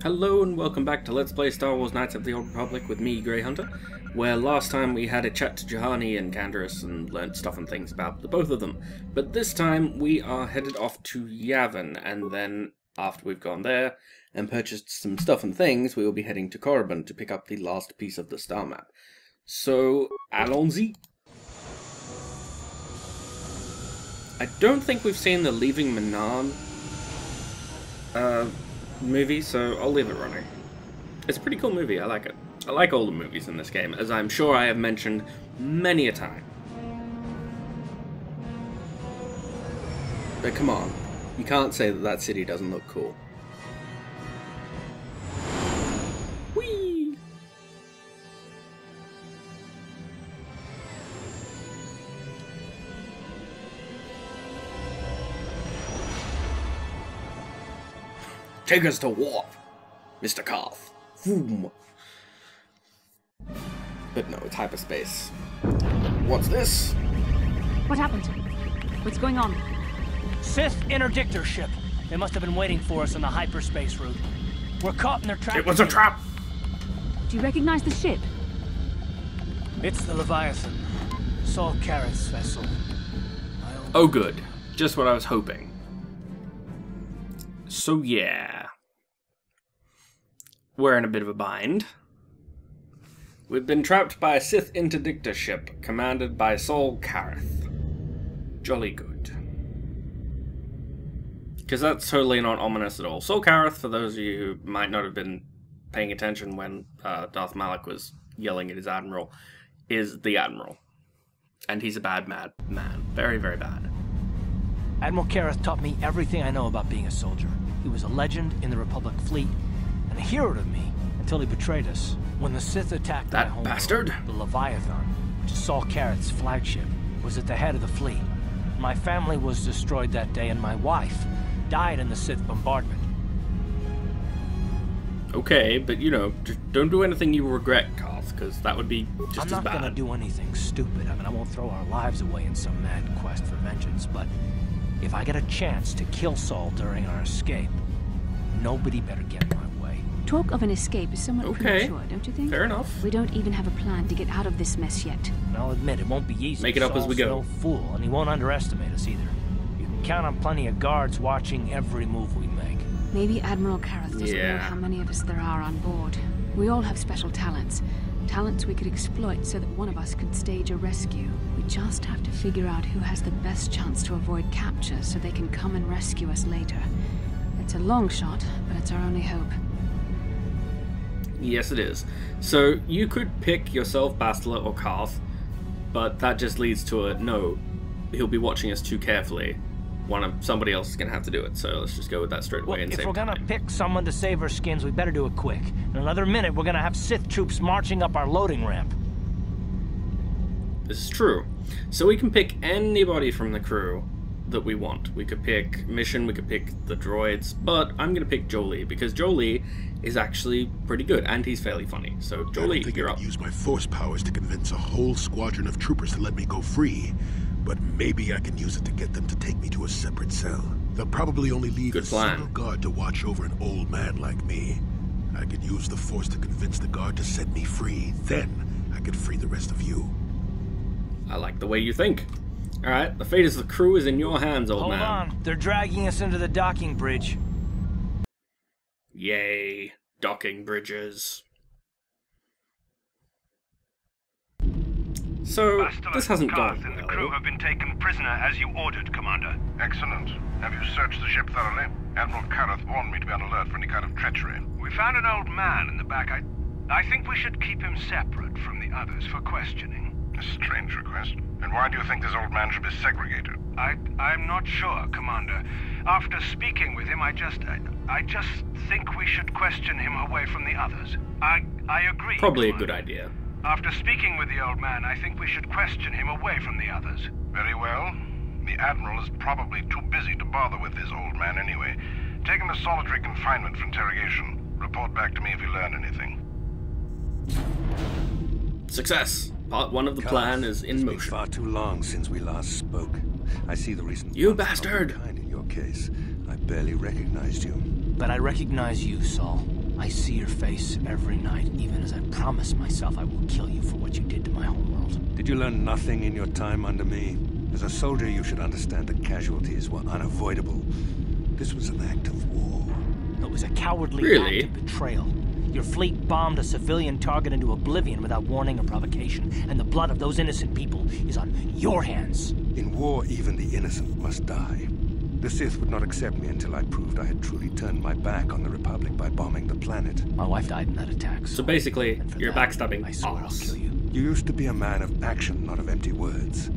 Hello and welcome back to Let's Play Star Wars Knights of the Old Republic with me, Grey Hunter, where last time we had a chat to Jolee and Canderous and learnt stuff and things about the both of them. But this time we are headed off to Yavin, and then after we've gone there and purchased some stuff and things, we will be heading to Korriban to pick up the last piece of the star map. So, allons-y! I don't think we've seen the Leaving Manaan movie, so I'll leave it running. It's a pretty cool movie, I like it. I like all the movies in this game, as I'm sure I have mentioned many a time. But come on, you can't say that that city doesn't look cool. Whee! Take us to warp, Mr. Karth. Vroom. But no, it's hyperspace. What's this? What happened? What's going on? Sith interdictor ship. They must have been waiting for us on the hyperspace route. We're caught in their trap. It was a trap! Do you recognize the ship? It's the Leviathan. Saul Kareth's vessel. Oh good. Just what I was hoping. So yeah. We're in a bit of a bind. We've been trapped by a Sith interdictor ship commanded by Saul Kareth. Jolly good. Because that's totally not ominous at all. Saul Kareth, for those of you who might not have been paying attention when Darth Malak was yelling at his Admiral, is the Admiral. And he's a bad man. Very, very bad. Admiral Kareth taught me everything I know about being a soldier. He was a legend in the Republic fleet, and a hero to me until he betrayed us. When the Sith attacked my home bastard, world, the Leviathan, which is Saul Kareth's flagship, was at the head of the fleet. My family was destroyed that day, and my wife died in the Sith bombardment. Okay, but you know, just don't do anything you regret, Karth, because that would be just as bad. I'm not gonna do anything stupid. I mean, I won't throw our lives away in some mad quest for vengeance, but if I get a chance to kill Saul during our escape, nobody better get in my way. Talk of an escape is somewhat premature, don't you think? Fair enough. We don't even have a plan to get out of this mess yet. And I'll admit, it won't be easy. Make it up as we go. Saul's no fool, and he won't underestimate us either. You can count on plenty of guards watching every move we make. Maybe Admiral Kareth doesn't know how many of us there are on board. We all have special talents. Talents we could exploit so that one of us could stage a rescue. We just have to figure out who has the best chance to avoid capture so they can come and rescue us later. It's a long shot, but it's our only hope. Yes, it is. So, you could pick yourself, Bastilla, or Karth, but that just leads to a, no, he'll be watching us too carefully. Somebody else is going to have to do it, so let's just go with that straight away and if we're going to pick someone to save our skins, we better do it quick. In another minute, we're going to have Sith troops marching up our loading ramp. This is true. So we can pick anybody from the crew that we want. We could pick Mission, we could pick the droids, but I'm going to pick Jolee, because Jolee is actually pretty good, and he's fairly funny. So Jolee, you're up. I use my force powers to convince a whole squadron of troopers to let me go free, but maybe I can use it to get them to take me to a separate cell. They'll probably only leave a single guard to watch over an old man like me. I could use the force to convince the guard to set me free. Then I could free the rest of you. I like the way you think. Alright, the fate of the crew is in your hands, old man. Hold on, they're dragging us into the docking bridge. Yay, docking bridges. So, this hasn't gone well. And the crew have been taken prisoner as you ordered, Commander. Excellent. Have you searched the ship thoroughly? Admiral Kareth warned me to be on alert for any kind of treachery. We found an old man in the back. I think we should keep him separate from the others for questioning. A strange request. And why do you think this old man should be segregated? I'm not sure, Commander. After speaking with him, I just think we should question him away from the others. I agree, Probably Commander. A good idea. After speaking with the old man, I think we should question him away from the others. Very well. The Admiral is probably too busy to bother with this old man anyway. Take him to solitary confinement for interrogation. Report back to me if you learn anything. Success! Part 1 of the plan is in motion. It's been far too long since we last spoke. I see the recent... You bastard! ...kind in your case. I barely recognized you. But I recognize you, Saul. I see your face every night, even as I promise myself I will kill you for what you did to my homeworld. Did you learn nothing in your time under me? As a soldier, you should understand that casualties were unavoidable. This was an act of war. It was a cowardly Really? act of betrayal. Your fleet bombed a civilian target into oblivion without warning or provocation, and the blood of those innocent people is on your hands. In war, even the innocent must die. The Sith would not accept me until I proved I had truly turned my back on the Republic by bombing the planet. My wife died in that attack. So basically, you're that, backstabbing I swear I'll us. kill you. You used to be a man of action, not of empty words.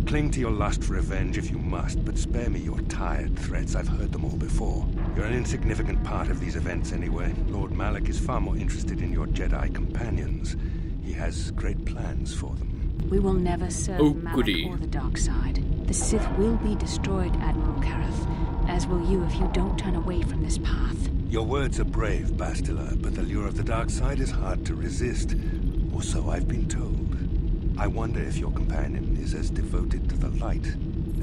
Cling to your lust for revenge if you must, but spare me your tired threats. I've heard them all before. You're an insignificant part of these events anyway. Lord Malak is far more interested in your Jedi companions. He has great plans for them. We will never serve Oh, Malak goody. or the dark side. The Sith will be destroyed, Admiral Kareth, as will you if you don't turn away from this path. Your words are brave, Bastilla, but the lure of the dark side is hard to resist. Or so I've been told. I wonder if your companion is as devoted to the light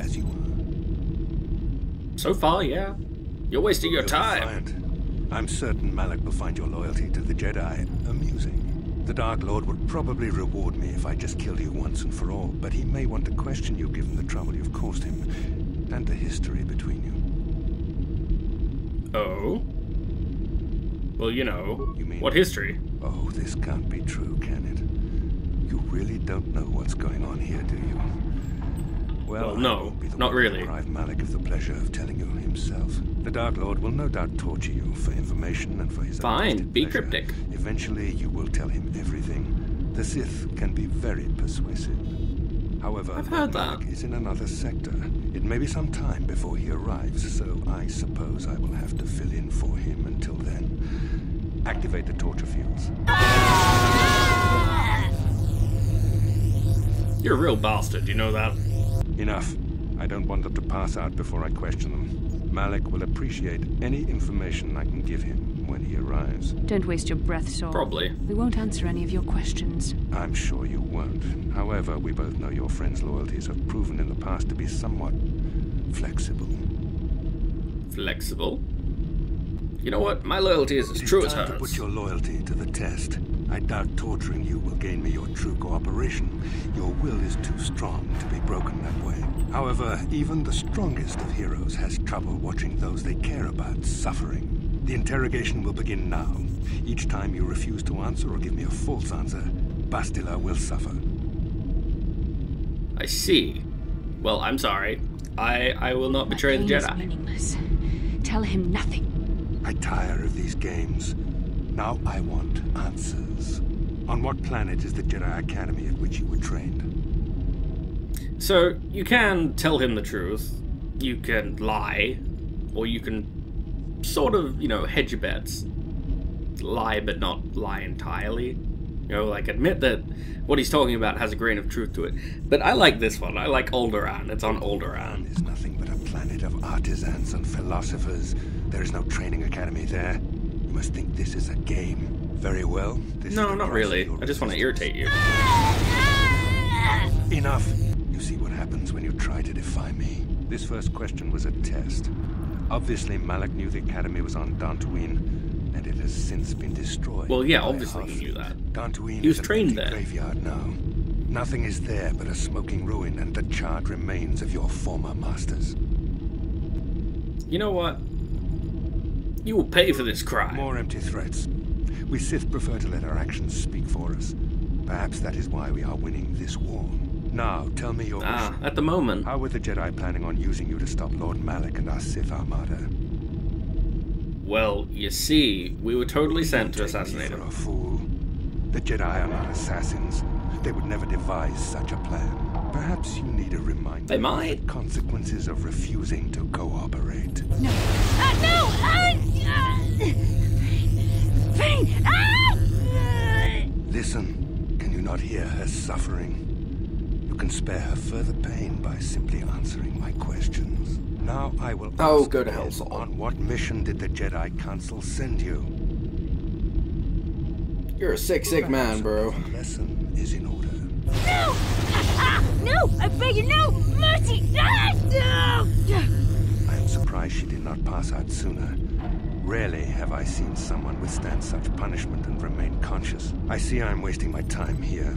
as you are. So far, yeah. You're wasting your You're time. defiant. I'm certain Malak will find your loyalty to the Jedi amusing. The Dark Lord would probably reward me if I just killed you once and for all, but he may want to question you given the trouble you've caused him, and the history between you. Oh? Well, you know, You mean- what history? Oh, this can't be true, can it? You really don't know what's going on here, do you? Well, I no, won't be the not one to really. deprive Malak of the pleasure of telling you himself. The Dark Lord will no doubt torture you for information and for his Fine, artistic be pleasure. cryptic. Eventually, you will tell him everything. The Sith can be very persuasive. However, I've heard Malak that. is in another sector. It may be some time before he arrives, so I suppose I will have to fill in for him until then. Activate the torture fields. You're a real bastard, you know that? Enough. I don't want them to pass out before I question them. Malak will appreciate any information I can give him when he arrives. Don't waste your breath, Saul. Probably. We won't answer any of your questions. I'm sure you won't. However, we both know your friend's loyalties have proven in the past to be somewhat flexible. Flexible? You know what? My loyalty is as true as Time to hers. put your loyalty to the test. I doubt torturing you will gain me your true cooperation. Your will is too strong to be broken that way. However, even the strongest of heroes has trouble watching those they care about suffering. The interrogation will begin now. Each time you refuse to answer or give me a false answer, Bastilla will suffer. I see. Well, I'm sorry. I will not betray the Pain is Jedi. meaningless. Tell him nothing. I tire of these games. Now I want answers. On what planet is the Jedi Academy at which you were trained? So, you can tell him the truth, you can lie, or you can sort of, you know, hedge your bets. Lie, but not lie entirely. You know, like, admit that what he's talking about has a grain of truth to it. But I like this one. I like Alderaan. It's on Alderaan. Is nothing but a planet of artisans and philosophers. There is no training academy there. You must think this is a game. Very well. This No, is the not price really. of your I just want to resistance. irritate you. Enough. You see what happens when you try to defy me. This first question was a test. Obviously, Malak knew the academy was on Dantooine, and it has since been destroyed. Well, yeah, by obviously our he knew fleet. that. Dantooine He was is an trained empty there. graveyard now. Nothing is there but a smoking ruin and the charred remains of your former masters. You know what? You will pay for this crime. More empty threats. We Sith prefer to let our actions speak for us. Perhaps that is why we are winning this war. Now, tell me your mission. At the moment. How were the Jedi planning on using you to stop Lord Malak and our Sith Armada? Well, you see, we were totally sent to Take me assassinate for him. a fool. The Jedi are not assassins. They would never devise such a plan. Perhaps you need a reminder They might. of the consequences of refusing to cooperate. No. No! Pain! Listen, can you not hear her suffering? You can spare her further pain by simply answering my questions. Now I will Oh, ask go to again, hell, Saul. on what mission did the Jedi Council send you? You're a sick man, bro. The lesson is in order. No! No! I beg you, no! Mercy! No! I am surprised she did not pass out sooner. Rarely have I seen someone withstand such punishment and remain conscious. I see I'm wasting my time here.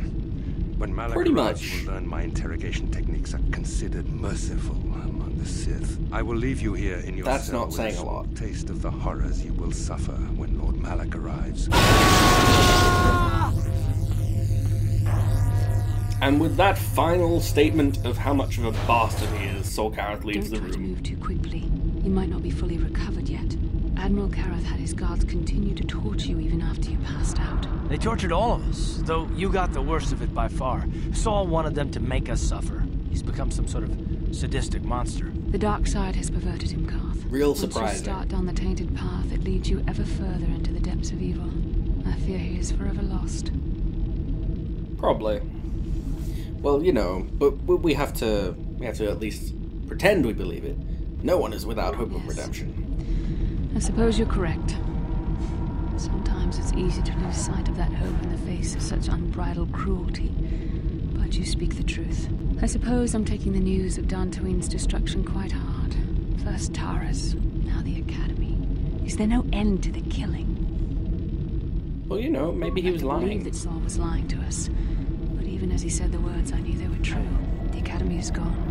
When Malak arrives, will learn my interrogation techniques are considered merciful among the Sith. I will leave you here in your cell with a small taste of the horrors you will suffer when Lord Malak arrives. And with that final statement of how much of a bastard he is, Saul Kareth leaves the room. Don't try to move too quickly. You might not be fully recovered yet. Admiral Kareth had his guards continue to torture you even after you passed out. They tortured all of us, though you got the worst of it by far. Saul wanted them to make us suffer. He's become some sort of sadistic monster. The dark side has perverted him, Karth. Real surprising. Once you start down the tainted path, it leads you ever further into the depths of evil. I fear he is forever lost. Probably. Well, you know, but we have to at least pretend we believe it. No one is without hope of redemption. I suppose you're correct. Sometimes it's easy to lose sight of that hope in the face of such unbridled cruelty. But you speak the truth. I suppose I'm taking the news of Dantooine's destruction quite hard. First Tara's, now the Academy. Is there no end to the killing? Well, you know, maybe he was lying. I believe that Saul was lying to us. But even as he said the words, I knew they were true. The Academy is gone.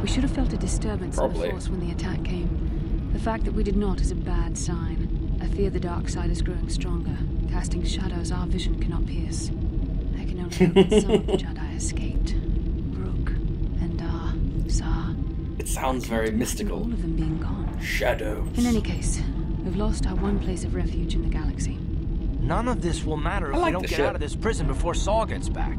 We should have felt a disturbance in the Force when the attack came. The fact that we did not is a bad sign. I fear the dark side is growing stronger, casting shadows our vision cannot pierce. I can only hope that some of the Jedi escaped. Rook, Endar, Zar. It sounds very mystical. All of them being gone. Shadows. In any case, we've lost our one place of refuge in the galaxy. None of this will matter if we don't get out of this prison before Saul gets back.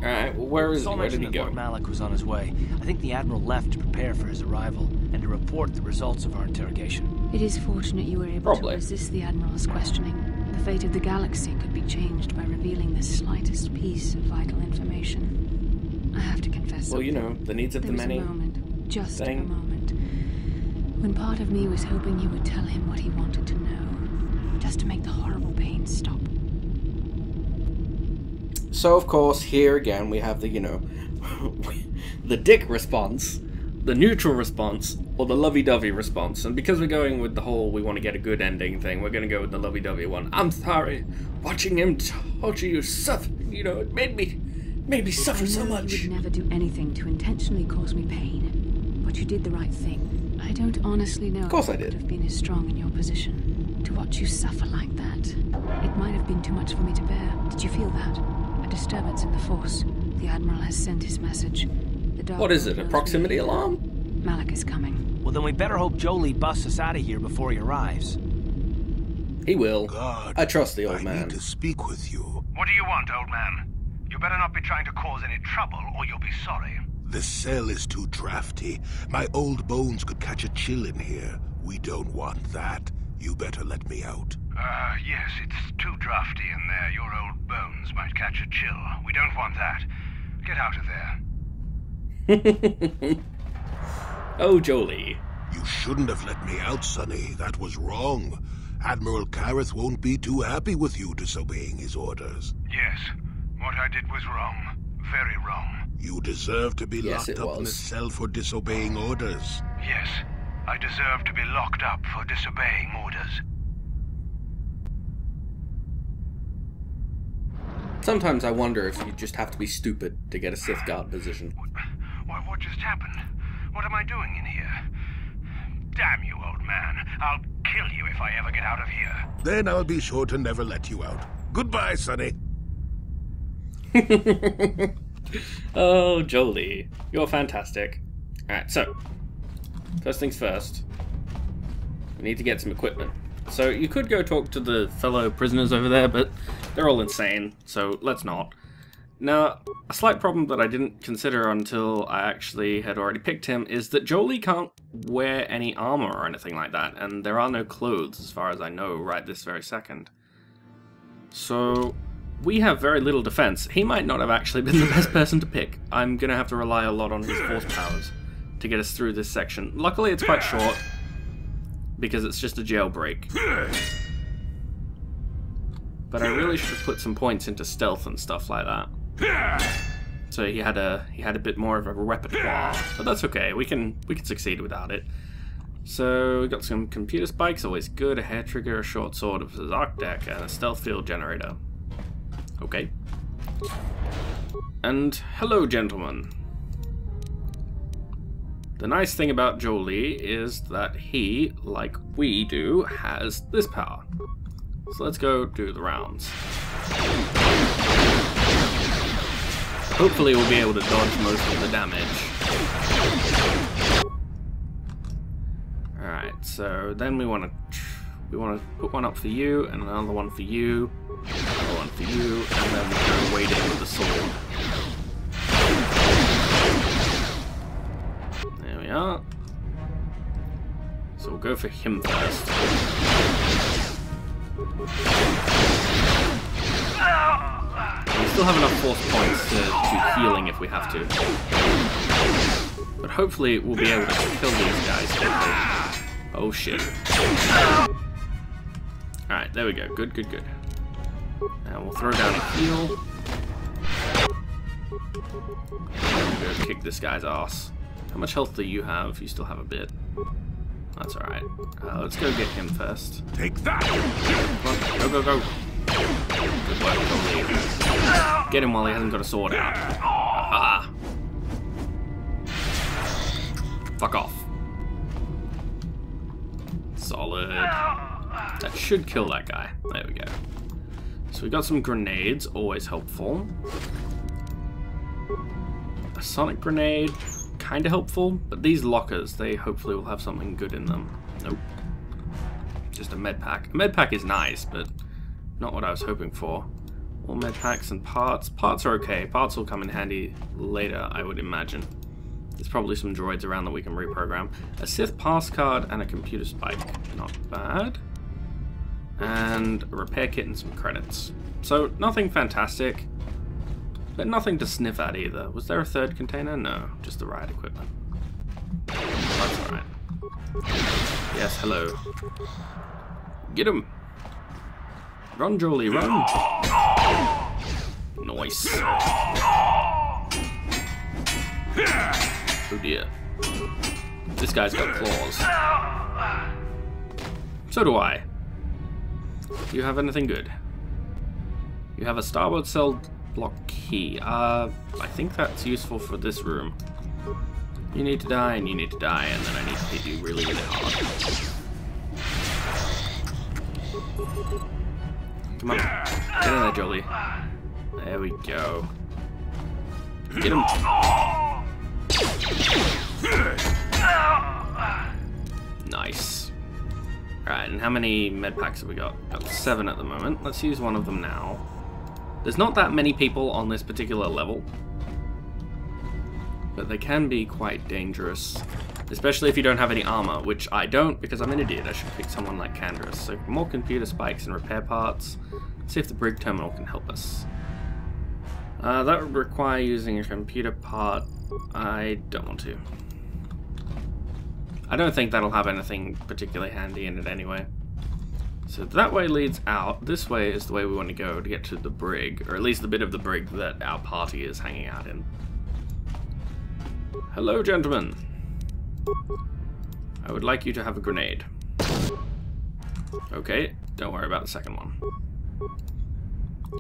Alright, well, where did he go? Lord Malak was on his way. I think the Admiral left to prepare for his arrival and to report the results of our interrogation. It is fortunate you were able to resist the Admiral's questioning. The fate of the galaxy could be changed by revealing the slightest piece of vital information. I have to confess. Well, you know, the needs of the many. There was a moment, just a moment, when part of me was hoping you would tell him what he wanted to know, just to make the horrible pain stop. So, of course, here again we have the, you know, the dick response, the neutral response, or the lovey-dovey response. And because we're going with the whole we want to get a good ending thing, we're going to go with the lovey-dovey one. I'm sorry. Watching him torture you suffer, you know, it made me suffer so much. You would never do anything to intentionally cause me pain, but you did the right thing. I don't honestly know if I could have been as strong in your position. To watch you suffer like that, it might have been too much for me to bear. Did you feel that? Disturbance in the Force. The Admiral has sent his message. What is it, a proximity alarm? Malak is coming. Well, then we better hope Jolee busts us out of here before he arrives. He will. God, I trust the old man. I need to speak with you. What do you want, old man? You better not be trying to cause any trouble, or you'll be sorry. The cell is too drafty. My old bones could catch a chill in here. We don't want that. You better let me out. Yes, it's too drafty in there. Your old bones might catch a chill. We don't want that. Get out of there. Oh, Jolee. You shouldn't have let me out, Sonny. That was wrong. Admiral Kareth won't be too happy with you disobeying his orders. Yes, what I did was wrong. Very wrong. You deserve to be locked up in a cell for disobeying orders. Yes, I deserve to be locked up for disobeying orders. Sometimes I wonder if you just have to be stupid to get a Sith Guard position. What just happened? What am I doing in here? Damn you, old man. I'll kill you if I ever get out of here. Then I'll be sure to never let you out. Goodbye, Sonny. Oh, Jolee. You're fantastic. Alright, so, first things first. We need to get some equipment. So you could go talk to the fellow prisoners over there, but they're all insane, so let's not. Now, a slight problem that I didn't consider until I actually had already picked him is that Jolee can't wear any armor or anything like that, and there are no clothes as far as I know right this very second. So we have very little defense. He might not have actually been the best person to pick. I'm going to have to rely a lot on his force powers to get us through this section. Luckily it's quite short, because it's just a jailbreak. But I really should have put some points into stealth and stuff like that. So he had a bit more of a repertoire, but that's okay. We can succeed without it. So we got some computer spikes, always good, a hair trigger, a short sword, a arc deck, and a stealth field generator. Okay. And hello, gentlemen. The nice thing about Jolee is that he, like we do, has this power. So let's go do the rounds. Hopefully we'll be able to dodge most of the damage. Alright, so then we want to put one up for you, and another one for you, another one for you, and then we're going to wade in with the sword. There we are. So we'll go for him first. We still have enough force points to do healing if we have to. But hopefully we'll be able to kill these guys quickly. Oh shit. Alright, there we go. Good, good, good. Now we'll throw down a heal. And we'll go kick this guy's ass. How much health do you have? You still have a bit. That's alright. Let's go get him first. Take that! Come on, go, go, go. Good work, Jolee. Get him while he hasn't got a sword out. Aha! Fuck off. Solid. That should kill that guy. There we go. So we got some grenades, always helpful. A sonic grenade, kind of helpful, but these lockers, they hopefully will have something good in them. Nope. Just a med pack. A med pack is nice, but not what I was hoping for. All med packs and parts. Parts are okay. Parts will come in handy later, I would imagine. There's probably some droids around that we can reprogram. A Sith pass card and a computer spike. Not bad. And a repair kit and some credits. So, nothing fantastic, but nothing to sniff at either. Was there a third container? No, just the riot equipment. That's alright. Yes, hello. Get him! Run, Jolee, run! Nice. Oh dear. This guy's got claws. So do I. Do you have anything good? You have a starboard cell block key. I think that's useful for this room. You need to die, and you need to die, and then I need to hit you really, really hard. Come on. Get in there, Jolee. There we go. Get him. Nice. Alright, and how many med packs have we got? Got 7 at the moment. Let's use one of them now. There's not that many people on this particular level, but they can be quite dangerous, especially if you don't have any armor, which I don't because I'm an idiot. I should pick someone like Canderous. So more computer spikes and repair parts. Let's see if the brig terminal can help us. That would require using a computer part. I don't want to. I don't think that'll have anything particularly handy in it anyway. So that way leads out. This way is the way we want to go to get to the brig, or at least the bit of the brig that our party is hanging out in. Hello, gentlemen. I would like you to have a grenade. Okay, don't worry about the second one.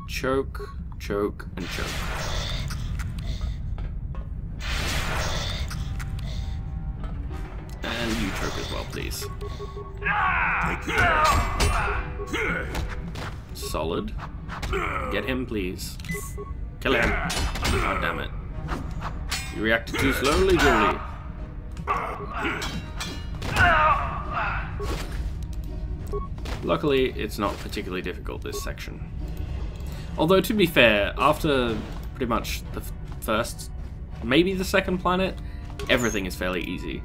Choke, choke, and choke. And you choke as well, please. Solid. Get him, please. Kill him. Oh, damn it. You reacted too slowly, Jolee. Luckily, it's not particularly difficult, this section. Although, to be fair, after pretty much the first, maybe the second planet, everything is fairly easy.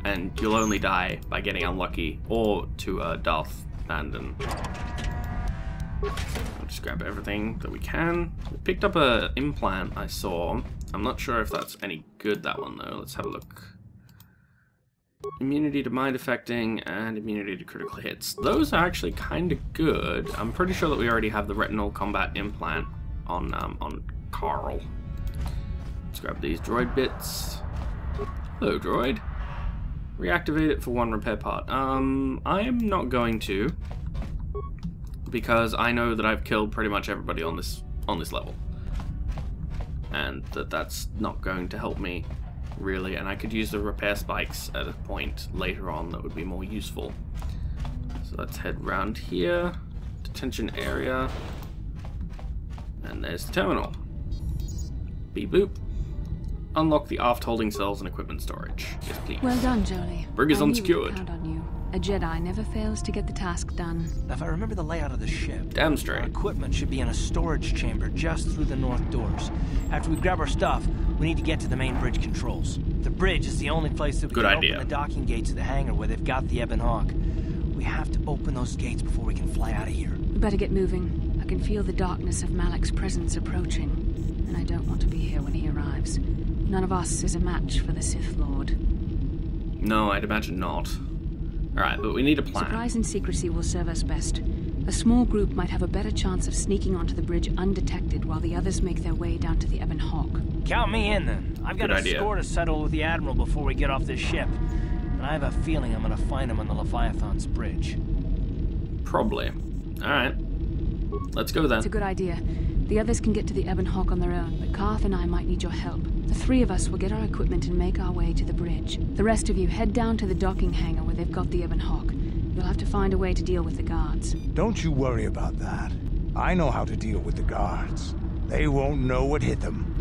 And you'll only die by getting unlucky, or to Darth Manaan. I'll just grab everything that we can. We picked up an implant I saw. I'm not sure if that's any good, that one though. Let's have a look. Immunity to mind affecting and immunity to critical hits. Those are actually kind of good. I'm pretty sure that we already have the retinal combat implant on Carl. Let's grab these droid bits. Hello, droid. Reactivate it for 1 repair part. I am not going to, because I know that I've killed pretty much everybody on this level, and that's not going to help me really. And I could use the repair spikes at a point later on that would be more useful. So let's head round here, detention area, and there's the terminal. Beep boop. Unlock the aft holding cells and equipment storage. Yes, please. Well done, Jolee. Brig is unsecured. Count on you. A Jedi never fails to get the task done. Now, if I remember the layout of the ship, Damn straight. our equipment should be in a storage chamber just through the north doors. After we grab our stuff, we need to get to the main bridge controls. The bridge is the only place that we can open the docking gates of the hangar where they've got the Ebon Hawk. We have to open those gates before we can fly out of here. We better get moving. I can feel the darkness of Malak's presence approaching, and I don't want to be here when he arrives. None of us is a match for the Sith Lord. No, I'd imagine not. Alright, but we need a plan. Surprise and secrecy will serve us best. A small group might have a better chance of sneaking onto the bridge undetected while the others make their way down to the Ebon Hawk. Count me in, then. I've got a score to settle with the Admiral before we get off this ship. And I have a feeling I'm going to find him on the Leviathan's bridge. Probably. Alright. Let's go then. It's a good idea. The others can get to the Ebon Hawk on their own, but Karth and I might need your help. The 3 of us will get our equipment and make our way to the bridge. The rest of you head down to the docking hangar where they've got the Ebon Hawk. You'll have to find a way to deal with the guards. Don't you worry about that. I know how to deal with the guards. They won't know what hit them.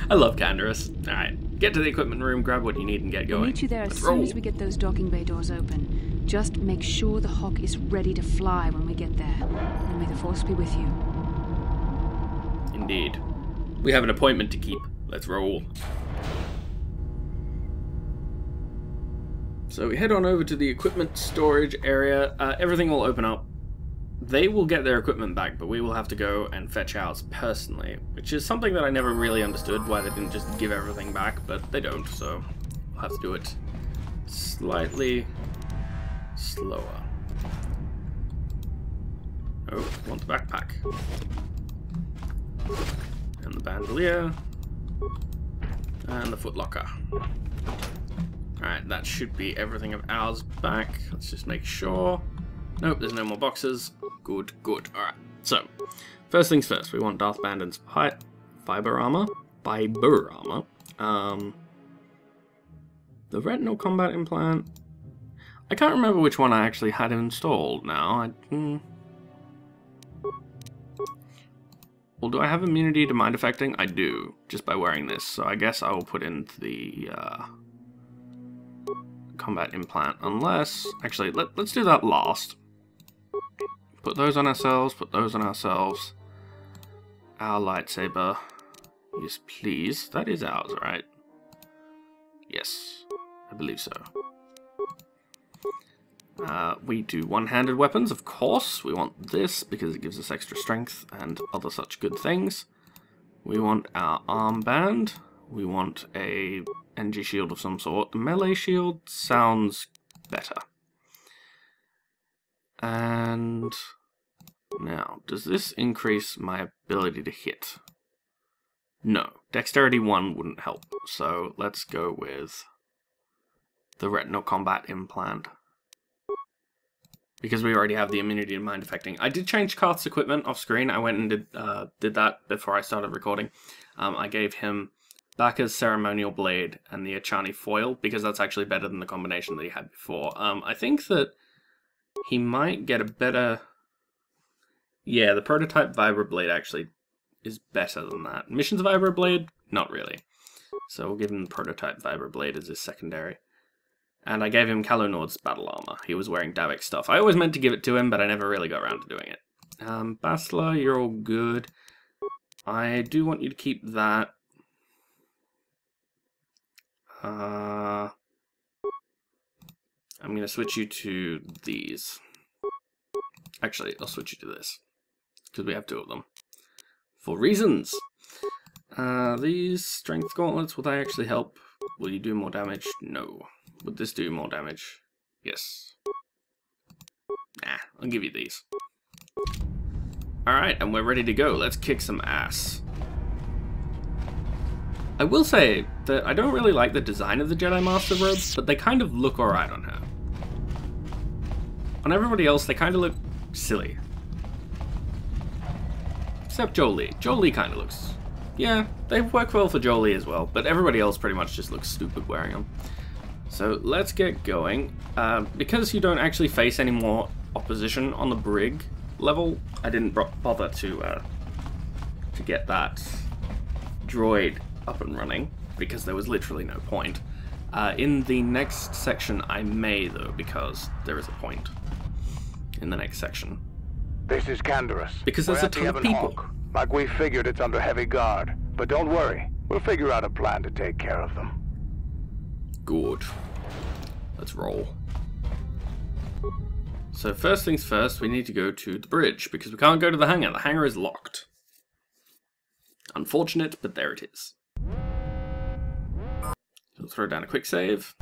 I love Canderous. Alright, get to the equipment room, grab what you need, and get going. We'll meet you there as soon as we get those docking bay doors open. Just make sure the Hawk is ready to fly when we get there. And may the Force be with you. Indeed. We have an appointment to keep. Let's roll. So we head on over to the equipment storage area. Everything will open up. They will get their equipment back, but we will have to go and fetch ours personally, which is something that I never really understood, why they didn't just give everything back, but they don't, so we'll have to do it slightly slower. Oh, want the backpack. And the bandolier. And the footlocker. Alright, that should be everything of ours back. Let's just make sure. Nope, there's no more boxes. Good, good. Alright, so, first things first, we want Darth Bandon's fiber armor. The retinal combat implant. I can't remember which one I actually had installed now. Well, do I have immunity to mind affecting? I do, just by wearing this. So I guess I will put in the combat implant. Unless, actually, let's do that last. Put those on ourselves, put those on ourselves. Our lightsaber. Yes, please. That is ours, right? Yes, I believe so. We do one-handed weapons, of course. We want this because it gives us extra strength and other such good things. We want our armband. We want a energy shield of some sort. The melee shield sounds better. And now, does this increase my ability to hit? No. Dexterity 1 wouldn't help. So let's go with the retinal combat implant. Because we already have the immunity to mind affecting. I did change Karth's equipment off screen. I went and did that before I started recording. I gave him Baka's ceremonial blade and the Achani foil because that's actually better than the combination that he had before. I think that he might get a better... Yeah, the prototype vibroblade actually is better than that. Mission's vibroblade? Not really. So we'll give him the prototype vibroblade as his secondary. And I gave him Calo Nord's battle armor. He was wearing Davik stuff. I always meant to give it to him, but I never really got around to doing it. Bastilla, you're all good. I do want you to keep that. I'm going to switch you to these. Actually, I'll switch you to this. Because we have 2 of them. For reasons! These strength gauntlets, will they actually help? Will you do more damage? No. Would this do more damage? Yes. Nah, I'll give you these. Alright, and we're ready to go. Let's kick some ass. I will say that I don't really like the design of the Jedi Master robes, but they kind of look alright on her. On everybody else, they kind of look silly. Except Jolee. Jolee kind of looks... Yeah, they work well for Jolee as well, but everybody else pretty much just looks stupid wearing them. So let's get going. Because you don't actually face any more opposition on the brig level, I didn't bother to get that droid up and running, because there was literally no point. In the next section I may, though, because there is a point in the next section. This is Canderous. Because there's a ton of people. Hawk. Like we figured, it's under heavy guard. But don't worry, we'll figure out a plan to take care of them. Good. Let's roll. So first things first, we need to go to the bridge, because we can't go to the hangar. The hangar is locked. Unfortunate, but there it is. We'll throw down a quick save.